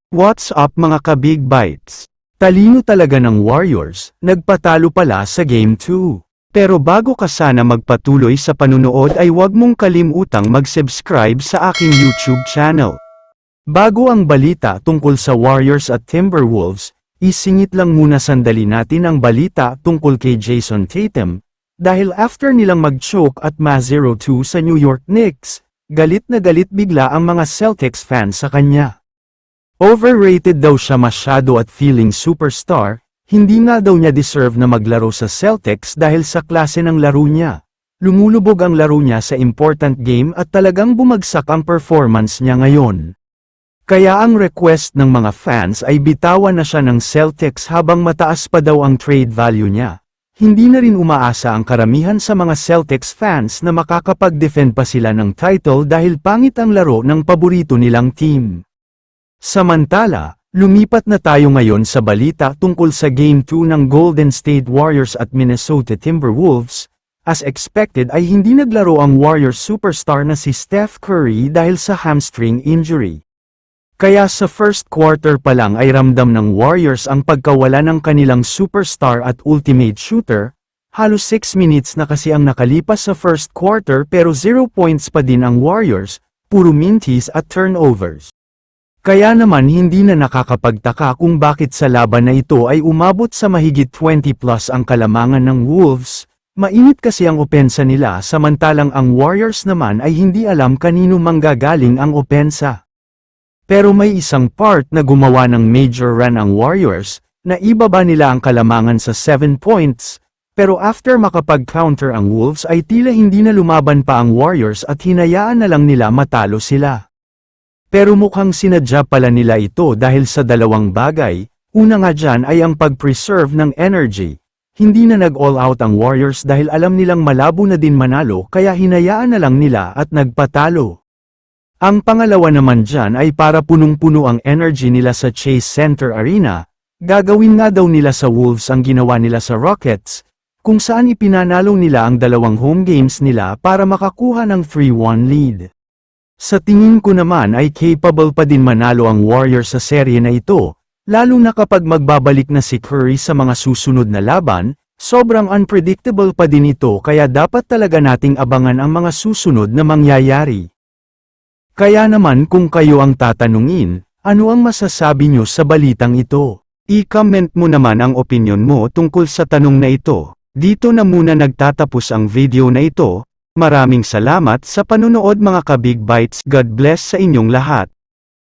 What's up mga ka-Big Bites? Talino talaga ng Warriors, nagpatalo pala sa Game 2. Pero bago ka sana magpatuloy sa panunood ay huwag mong kalimutang mag-subscribe sa aking YouTube channel. Bago ang balita tungkol sa Warriors at Timberwolves, isingit lang muna sandali natin ang balita tungkol kay Jason Tatum, dahil after nilang mag-choke at ma-0-2 sa New York Knicks, galit na galit bigla ang mga Celtics fans sa kanya. Overrated daw siya masyado at feeling superstar, hindi nga daw niya deserve na maglaro sa Celtics dahil sa klase ng laro niya. Lumulubog ang laro niya sa important game at talagang bumagsak ang performance niya ngayon. Kaya ang request ng mga fans ay bitawan na siya ng Celtics habang mataas pa daw ang trade value niya. Hindi na rin umaasa ang karamihan sa mga Celtics fans na makakapag-defend pa sila ng title dahil pangit ang laro ng paborito nilang team. Samantala, lumipat na tayo ngayon sa balita tungkol sa Game 2 ng Golden State Warriors at Minnesota Timberwolves. As expected ay hindi naglaro ang Warriors superstar na si Steph Curry dahil sa hamstring injury. Kaya sa first quarter pa lang ay ramdam ng Warriors ang pagkawala ng kanilang superstar at ultimate shooter. Halos 6 minutes na kasi ang nakalipas sa first quarter pero 0 points pa din ang Warriors, puro mintis at turnovers. Kaya naman hindi na nakakapagtaka kung bakit sa laban na ito ay umabot sa mahigit 20 plus ang kalamangan ng Wolves. Mainit kasi ang opensa nila samantalang ang Warriors naman ay hindi alam kanino manggagaling ang opensa. Pero may isang part na gumawa ng major run ang Warriors, na ibaba nila ang kalamangan sa 7 points, pero after makapag-counter ang Wolves ay tila hindi na lumaban pa ang Warriors at hinayaan na lang nila matalo sila. Pero mukhang sinadya pala nila ito dahil sa dalawang bagay, una nga dyan ay ang pag-preserve ng energy. Hindi na nag-all out ang Warriors dahil alam nilang malabo na din manalo kaya hinayaan na lang nila at nagpatalo. Ang pangalawa naman dyan ay para punong-puno ang energy nila sa Chase Center Arena, gagawin nga daw nila sa Wolves ang ginawa nila sa Rockets, kung saan ipinanalo nila ang dalawang home games nila para makakuha ng 3-1 lead. Sa tingin ko naman ay capable pa din manalo ang Warriors sa serye na ito, lalo na kapag magbabalik na si Curry sa mga susunod na laban, sobrang unpredictable pa din ito kaya dapat talaga nating abangan ang mga susunod na mangyayari. Kaya naman kung kayo ang tatanungin, ano ang masasabi nyo sa balitang ito? I-comment mo naman ang opinion mo tungkol sa tanong na ito. Dito na muna nagtatapos ang video na ito. Maraming salamat sa panunood mga ka-Big Bites. God bless sa inyong lahat.